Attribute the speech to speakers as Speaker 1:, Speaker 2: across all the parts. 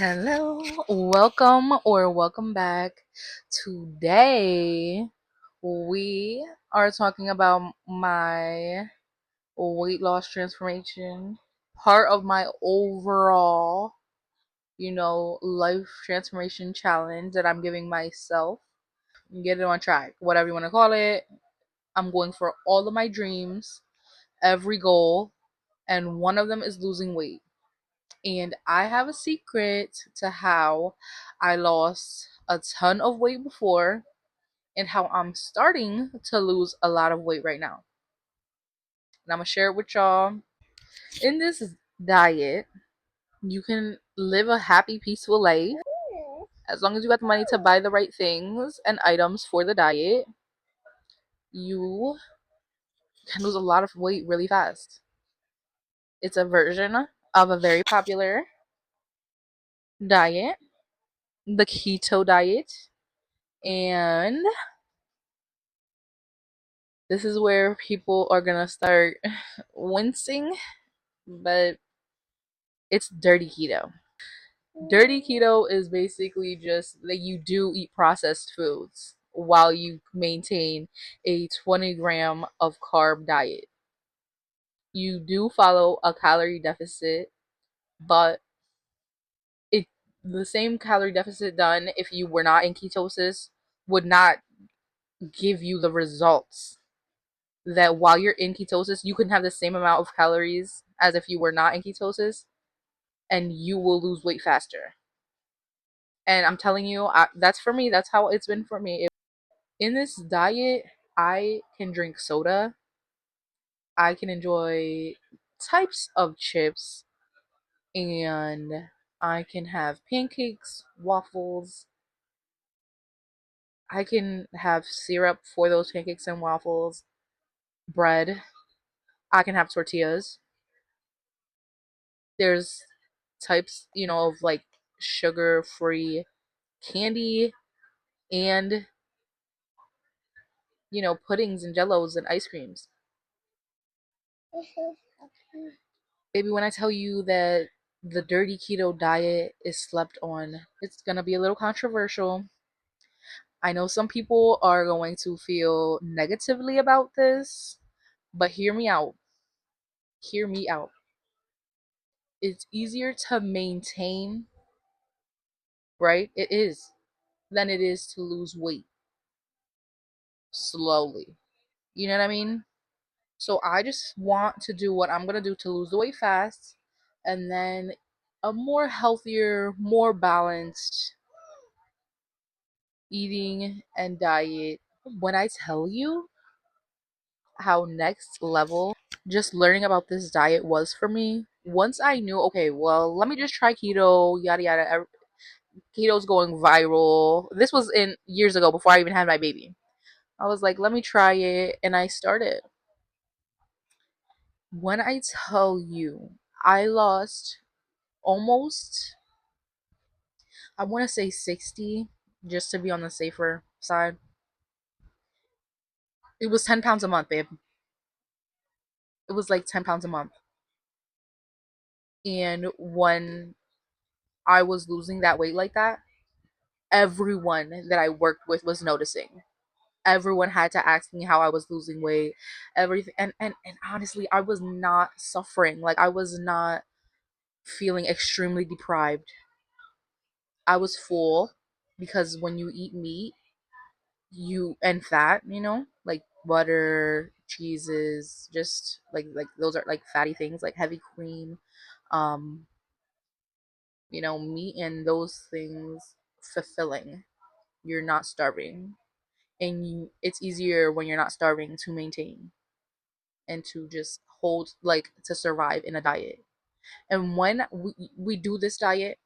Speaker 1: Hello, welcome back. Today we are talking about my weight loss transformation, part of my overall, life transformation challenge that I'm giving myself. Get it on track, whatever you want to call it. I'm going for all of my dreams, every goal, and one of them is losing weight. And I have a secret to how I lost a ton of weight before and how I'm starting to lose a lot of weight right now. And I'm going to share it with y'all. In this diet, you can live a happy, peaceful life as long as you got the money to buy the right things and items for the diet. You can lose a lot of weight really fast. It's a version of a very popular diet, the keto diet. And this is where people are gonna start wincing, but it's dirty keto. Dirty keto is basically just that you do eat processed foods while you maintain a 20 gram of carb diet. You do follow a calorie deficit, but it the same calorie deficit done if you were not in ketosis would not give you the results that while you're in ketosis, you can have the same amount of calories as if you were not in ketosis, and you will lose weight faster. And I'm telling you, that's for me. That's how it's been for me. In this diet, I can drink soda. I can enjoy types of chips, and I can have pancakes, waffles. I can have syrup for those pancakes and waffles, bread. I can have tortillas. There's types, of like sugar free candy and, puddings and jellos and ice creams. Baby, when I tell you that the dirty keto diet is slept on, it's going to be a little controversial. I know some people are going to feel negatively about this, but hear me out. Hear me out. It's easier to maintain, right? It is, than it is to lose weight slowly. You know what I mean? So I just want to do what I'm gonna do to lose the weight fast, and then a more healthier, more balanced eating and diet. When I tell you how next level just learning about this diet was for me, once I knew, okay, well, let me just try keto, yada yada. Keto's going viral. This was in years ago before I even had my baby. I was like, let me try it, and I started. When I tell you, I lost almost, I want to say 60 just to be on the safer side. It was 10 pounds a month, babe. It was like 10 pounds a month. And when I was losing that weight like that, everyone that I worked with was noticing. Everyone had to ask me how I was losing weight, everything. And honestly, I was not suffering. Like, I was not feeling extremely deprived. I was full because when you eat meat, you and fat, like butter, cheeses, just like those are like fatty things, like heavy cream, um, meat and those things fulfilling. You're not starving, and it's easier when you're not starving to maintain and to just hold, like, to survive in a diet. And when we do this diet,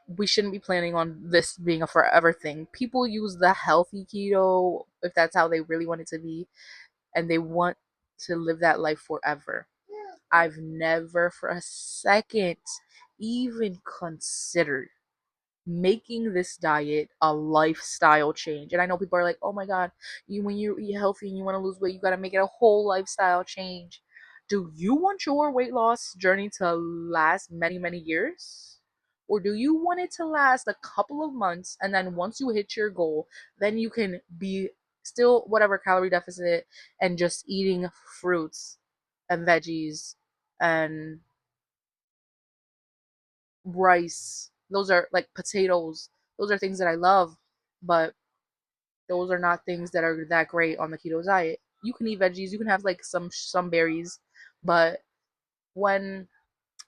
Speaker 1: we shouldn't be planning on this being a forever thing. People use the healthy keto if that's how they really want it to be, and they want to live that life forever. I've never for a second even considered making this diet a lifestyle change. And I know people are like, "Oh my god, when you eat healthy and you want to lose weight, you got to make it a whole lifestyle change." Do you want your weight loss journey to last many, many years? Or do you want it to last a couple of months and then once you hit your goal, then you can be still whatever calorie deficit and just eating fruits and veggies and rice. Those are like potatoes. Those are things that I love, but those are not things that are that great on the keto diet. You can eat veggies, you can have like some berries, but when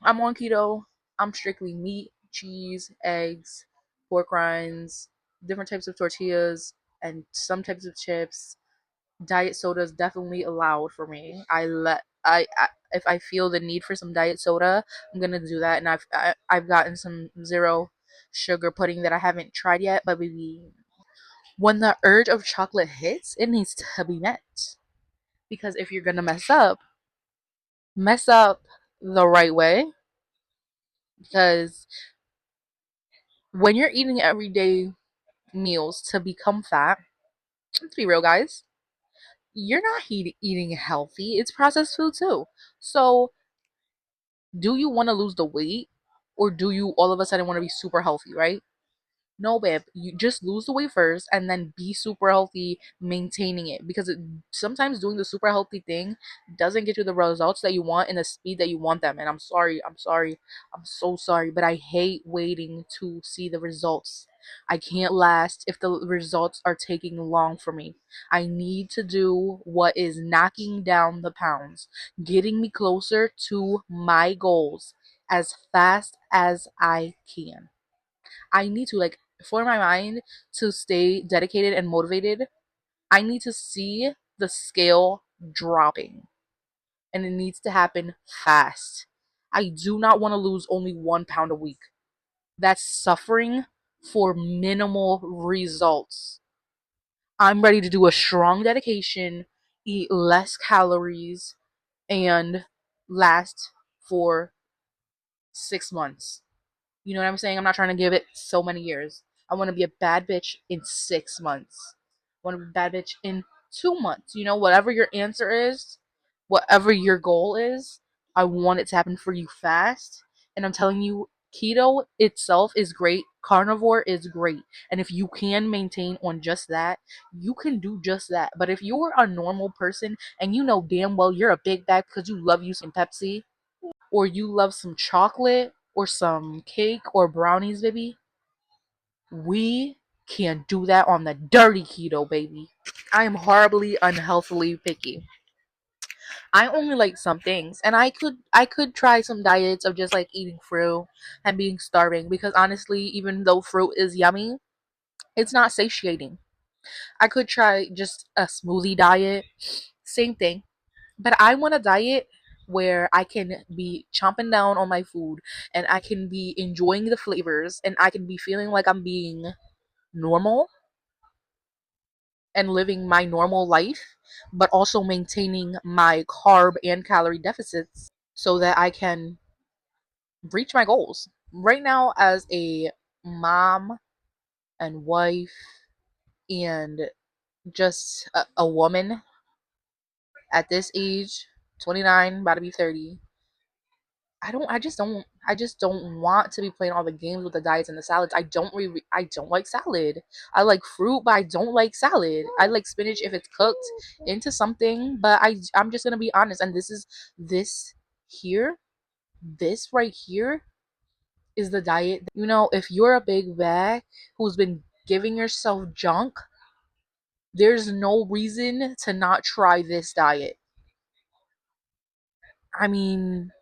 Speaker 1: I'm on keto, I'm strictly meat, cheese, eggs, pork rinds, different types of tortillas, and some types of chips. Diet soda is definitely allowed for me. I if I feel the need for some diet soda, I'm gonna do that. And I've gotten some zero sugar pudding that I haven't tried yet, but baby, when the urge of chocolate hits, it needs to be met. Because if you're gonna mess up the right way. Because when you're eating everyday meals to become fat, let's be real, guys, you're not eating healthy. It's processed food too. So, do you want to lose the weight, or do you all of a sudden want to be super healthy, right? No, babe, you just lose the weight first and then be super healthy maintaining it, because sometimes doing the super healthy thing doesn't get you the results that you want in the speed that you want them. And I'm so sorry, but I hate waiting to see the results. I can't last if the results are taking long for me. I need to do what is knocking down the pounds, getting me closer to my goals as fast as I can. I need to, like, for my mind to stay dedicated and motivated, I need to see the scale dropping, and it needs to happen fast. I do not want to lose only 1 pound a week. That's suffering for minimal results. I'm ready to do a strong dedication, eat less calories, and last for 6 months. You know what I'm saying? I'm not trying to give it so many years. I want to be a bad bitch in 6 months. I want to be a bad bitch in 2 months. You know, whatever your answer is, whatever your goal is, I want it to happen for you fast. And I'm telling you, keto itself is great. Carnivore is great. And if you can maintain on just that, you can do just that. But if you're a normal person and you know damn well you're a big bag because you love you some Pepsi, or you love some chocolate or some cake or brownies, baby, we can't do that on the dirty keto, baby. I am horribly unhealthily picky. I only like some things, and I could try some diets of just like eating fruit and being starving, because honestly, even though fruit is yummy, it's not satiating. I could try just a smoothie diet, same thing. But I want a diet where I can be chomping down on my food and I can be enjoying the flavors and I can be feeling like I'm being normal and living my normal life, but also maintaining my carb and calorie deficits so that I can reach my goals. Right now, as a mom and wife and just a woman at this age, 29, about to be 30, I just don't want to be playing all the games with the diets and the salads. I don't like salad. I like fruit, but I don't like salad. I like spinach if it's cooked into something, but I'm just going to be honest, and this here, this right here is the diet. You know, if you're a big bag who's been giving yourself junk, there's no reason to not try this diet. I mean,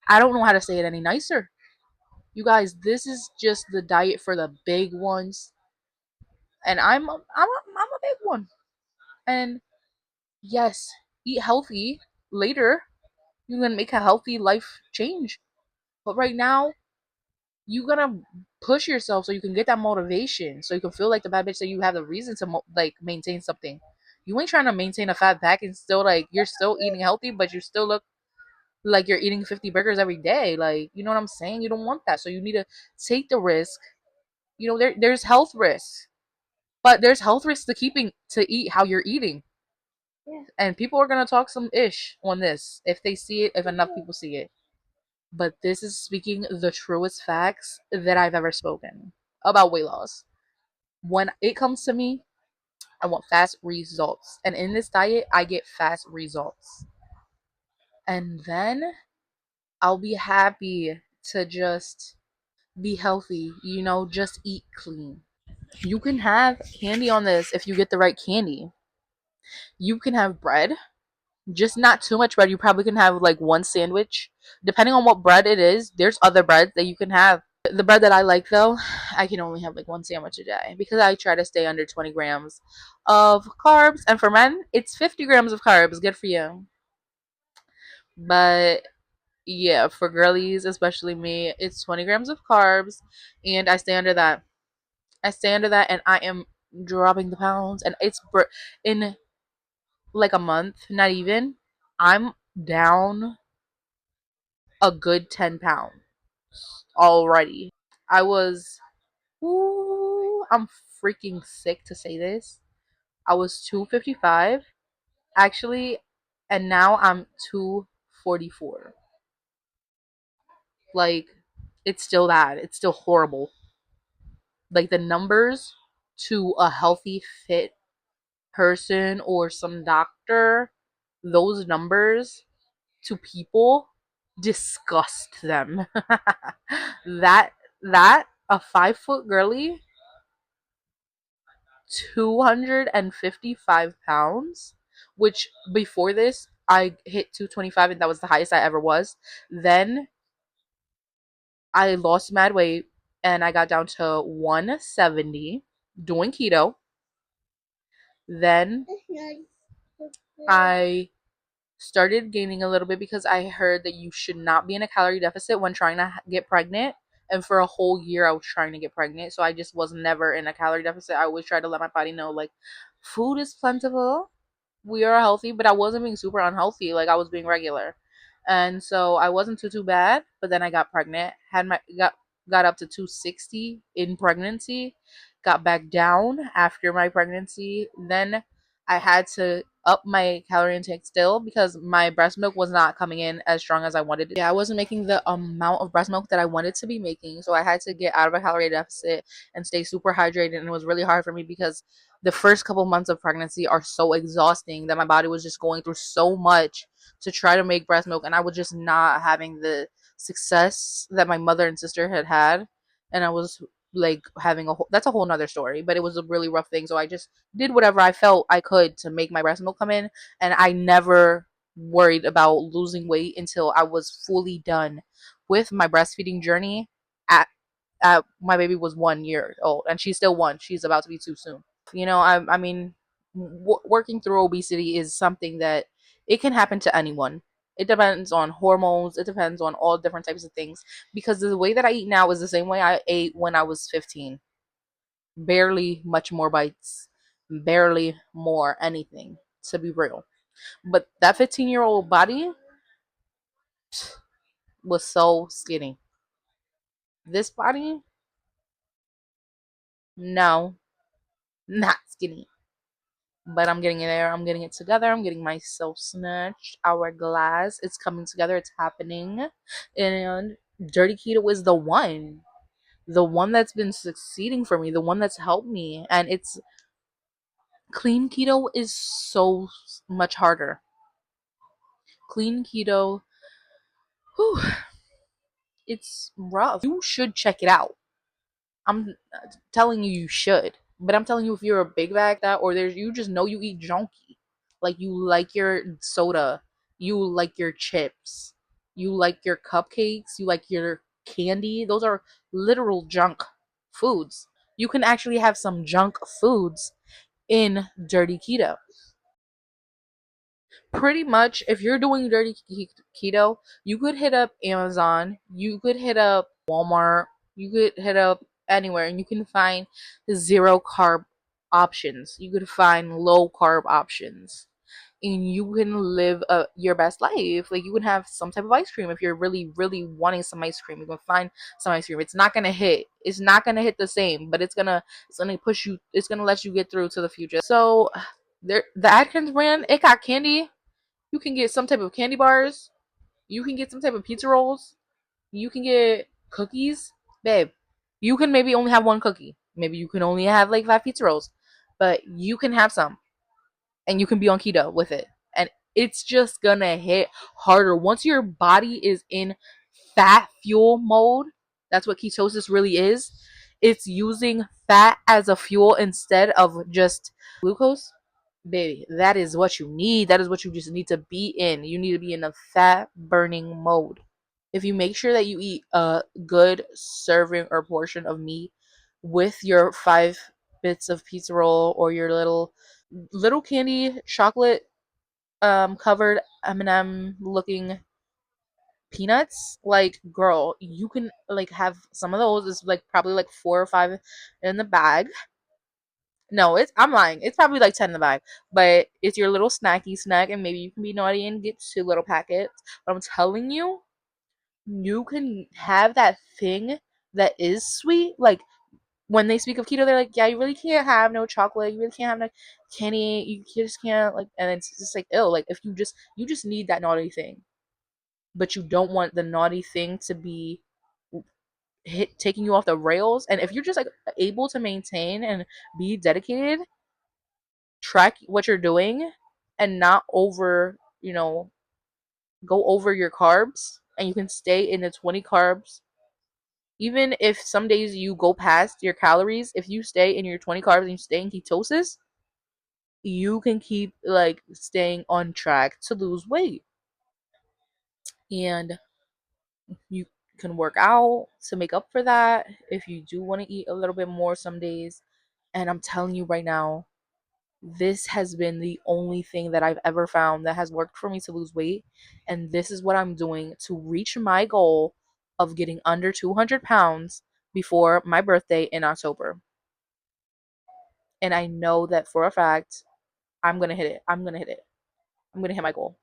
Speaker 1: I don't know how to say it any nicer. You guys, this is just the diet for the big ones, and I'm a big one. And yes, eat healthy later. You can make a healthy life change, but right now you gotta push yourself so you can get that motivation, so you can feel like the bad bitch, so you have the reason to like maintain something. You ain't trying to maintain a fat pack and still like you're still eating healthy, but you still look like you're eating 50 burgers every day. Like, you know what I'm saying? You don't want that, so you need to take the risk. You know, there's health risks. But there's health risks to keeping to eat how you're eating. Yeah. And people are gonna talk some ish on this if they see it, if enough people see it. but this is speaking the truest facts that I've ever spoken about weight loss. When it comes to me, I want fast results. And in this diet, I get fast results. And then I'll be happy to just be healthy, just eat clean. You can have candy on this if you get the right candy. You can have bread, just not too much bread. You probably can have like one sandwich. Depending on what bread it is, there's other breads that you can have. The bread that I like though, I can only have like one sandwich a day because I try to stay under 20 grams of carbs. And for men, it's 50 grams of carbs. Good for you. But yeah, for girlies, especially me, it's 20 grams of carbs. And I stay under that. I stay under that and I am dropping the pounds. And in like a month, not even, I'm down a good 10 pounds already. I was, ooh, I'm freaking sick to say this. I was 255 actually, and now I'm 244. Like, it's still bad. It's still horrible. Like, the numbers to a healthy, fit person or some doctor, those numbers to people disgust them. that that a 5 foot girly, 255 pounds, which before this I hit 225 and that was the highest I ever was. Then I lost mad weight and I got down to 170 doing keto. Then I started gaining a little bit because I heard that you should not be in a calorie deficit when trying to get pregnant. And for a whole year, I was trying to get pregnant. So I just was never in a calorie deficit. I always tried to let my body know, like, food is plentiful. We are healthy, but I wasn't being super unhealthy. Like, I was being regular. And so I wasn't too bad. But then I got pregnant, got up to 260 in pregnancy, got back down after my pregnancy. Then I had to up my calorie intake still because my breast milk was not coming in as strong as I wanted it. Yeah, I wasn't making the amount of breast milk that I wanted to be making. So I had to get out of a calorie deficit and stay super hydrated. And it was really hard for me because the first couple months of pregnancy are so exhausting that my body was just going through so much to try to make breast milk. And I was just not having the success that my mother and sister had. And I was like having that's a whole nother story, but it was a really rough thing. So I just did whatever I felt I could to make my breast milk come in, and I never worried about losing weight until I was fully done with my breastfeeding journey at my baby was 1 year old, and she's still one. She's about to be two soon. I mean, working through obesity is something that it can happen to anyone. It depends on hormones. It depends on all different types of things. Because the way that I eat now is the same way I ate when I was 15. Barely much more bites, barely more anything, to be real. But that 15-year-old body was so skinny. This body, no, not skinny. But I'm getting it there. I'm getting it together. I'm getting myself snatched. Hourglass. It's coming together. It's happening. And Dirty Keto is the one. The one that's been succeeding for me. The one that's helped me. And it's clean keto is so much harder. Clean keto, whew, it's rough. You should check it out. I'm telling you, you should. But I'm telling you, if you're a big bag that, or there's you just know you eat junky, like you like your soda, you like your chips, you like your cupcakes, you like your candy. Those are literal junk foods. You can actually have some junk foods in dirty keto. Pretty much, if you're doing dirty keto, you could hit up Amazon, you could hit up Walmart, you could hit up anywhere, and you can find zero carb options. You could find low carb options, and you can live your best life. Like, you can have some type of ice cream if you're really, really wanting some ice cream. You can find some ice cream. It's not gonna hit. It's not gonna hit the same, but it's gonna push you. It's gonna let you get through to the future. So, the Atkins brand, it got candy. You can get some type of candy bars. You can get some type of pizza rolls. You can get cookies, babe. You can maybe only have one cookie. Maybe you can only have like 5 pizza rolls, but you can have some and you can be on keto with it. And it's just gonna hit harder. Once your body is in fat fuel mode, that's what ketosis really is. It's using fat as a fuel instead of just glucose. Baby, that is what you need. That is what you just need to be in. You need to be in a fat burning mode. If you make sure that you eat a good serving or portion of meat with your 5 bits of pizza roll or your little candy chocolate covered M&M looking peanuts, like girl, you can like have some of those. It's like probably like 4 or 5 in the bag. No, it's I'm lying. It's probably like 10 in the bag, but it's your little snacky snack, and maybe you can be naughty and get 2 little packets. But I'm telling you, you can have that thing that is sweet. Like when they speak of keto, they're like, yeah, you really can't have no chocolate. You really can't have no candy. You just can't like, and it's just like ill. Like if you just need that naughty thing, but you don't want the naughty thing to be taking you off the rails. And if you're just like able to maintain and be dedicated, track what you're doing, and not over, go over your carbs, and you can stay in the 20 carbs. Even if some days you go past your calories, if you stay in your 20 carbs and you stay in ketosis, you can keep like staying on track to lose weight. And you can work out to make up for that if you do want to eat a little bit more some days. And I'm telling you right now, this has been the only thing that I've ever found that has worked for me to lose weight. And this is what I'm doing to reach my goal of getting under 200 pounds before my birthday in October. And I know that for a fact, I'm going to hit it. I'm going to hit it. I'm going to hit my goal.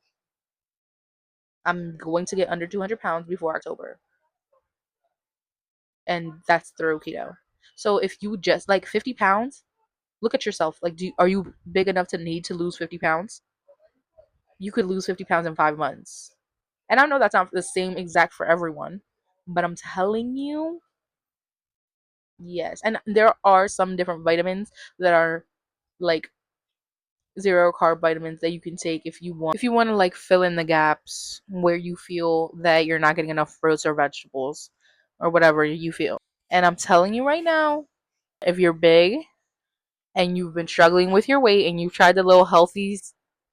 Speaker 1: I'm going to get under 200 pounds before October. And that's through keto. So if you just like 50 pounds, look at yourself. Like, are you big enough to need to lose 50 pounds? You could lose 50 pounds in 5 months. And I know that's not the same exact for everyone, but I'm telling you, yes. And there are some different vitamins that are like zero carb vitamins that you can take if you want to like fill in the gaps where you feel that you're not getting enough fruits or vegetables or whatever you feel. And I'm telling you right now, if you're big and you've been struggling with your weight and you've tried the little healthy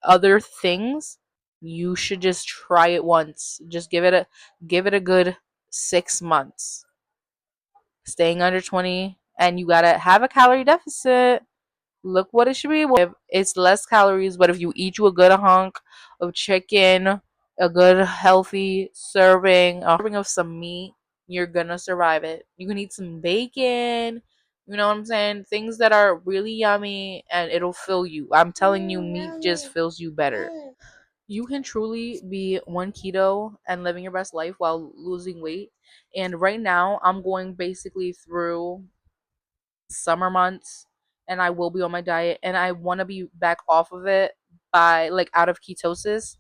Speaker 1: other things, you should just try it once. Just give it a good 6 months. Staying under 20, and you got to have a calorie deficit. Look what it should be. It's less calories, but if you eat you a good hunk of chicken, a good healthy serving, a serving of some meat, you're gonna survive it. You can eat some bacon, you know what I'm saying? Things that are really yummy and it'll fill you. I'm telling you, meat just fills you better. You can truly be one keto and living your best life while losing weight. And right now, I'm going basically through summer months and I will be on my diet, and I want to be back off of it by like out of ketosis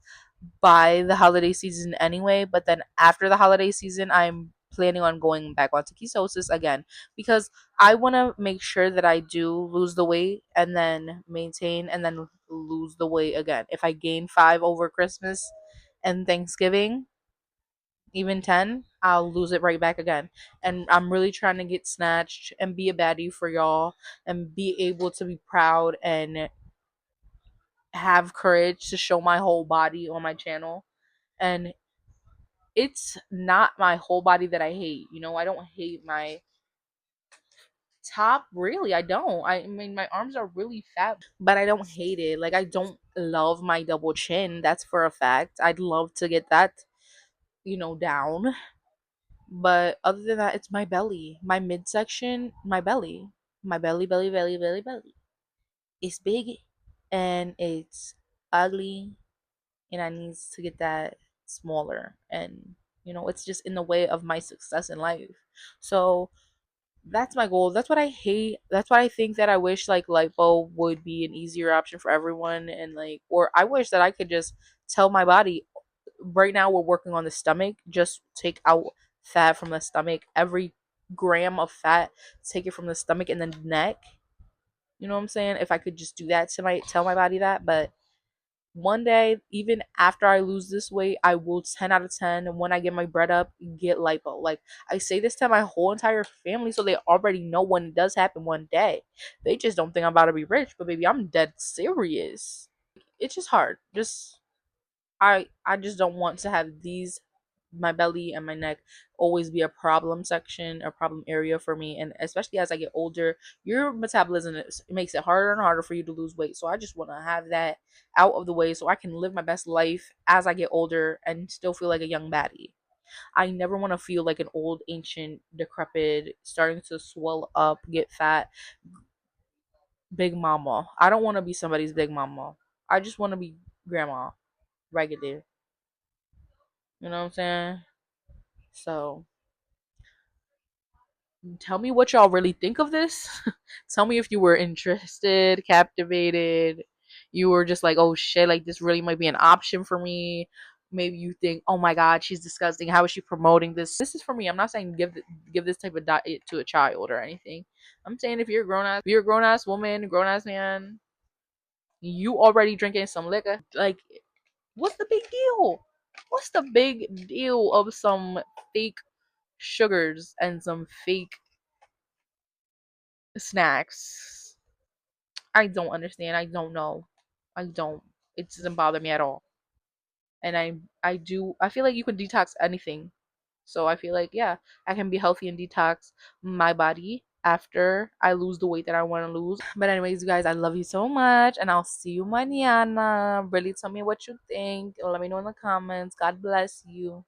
Speaker 1: by the holiday season anyway. But then after the holiday season, I'm planning on going back onto ketosis again because I want to make sure that I do lose the weight and then maintain and then lose the weight again. If I gain 5 over Christmas and Thanksgiving, even 10, I'll lose it right back again. And I'm really trying to get snatched and be a baddie for y'all and be able to be proud and have courage to show my whole body on my channel. And it's not my whole body that I hate. I don't hate my top, really. I don't. I mean, my arms are really fat, but I don't hate it. Like, I don't love my double chin. That's for a fact. I'd love to get that, down. But other than that, it's my belly, my midsection, my belly, belly, belly, belly, belly. It's big and it's ugly, and I need to get that smaller. And it's just in the way of my success in life. So that's my goal. That's what I hate. That's why I think that I wish like lipo would be an easier option for everyone, and like, or I wish that I could just tell my body right now we're working on the stomach, just take out fat from the stomach, every gram of fat, take it from the stomach and the neck. You know what I'm saying? If I could just do that to my tell my body that, but one day, even after I lose this weight, I will 10 out of 10 when I get my bread up, get lipo. Like, I say this to my whole entire family so they already know when it does happen one day. They just don't think I'm about to be rich, but baby, I'm dead serious. It's just hard. I just don't want to have these my belly and my neck always be a problem section, a problem area for me. And especially as I get older, your metabolism makes it harder and harder for you to lose weight. So I just want to have that out of the way so I can live my best life as I get older and still feel like a young baddie. I never want to feel like an old, ancient, decrepit, starting to swell up, get fat, big mama. I don't want to be somebody's big mama. I just want to be grandma, regular. You know what I'm saying? So tell me what y'all really think of this. Tell me if you were interested, captivated, you were just like, oh shit, like this really might be an option for me. Maybe you think, oh my god, she's disgusting. How is she promoting this? This is for me. I'm not saying give this type of diet to a child or anything. I'm saying if you're a grown ass woman, grown ass man, you already drinking some liquor. Like, what's the big deal? What's the big deal of some fake sugars and some fake snacks? I don't understand. I don't know. I don't. It doesn't bother me at all. And I feel like you can detox anything. So I feel like yeah, I can be healthy and detox my body after I lose the weight that I want to lose. But anyways, you guys, I love you so much and I'll see you mañana. Really tell me what you think. Let me know in the comments. God bless you.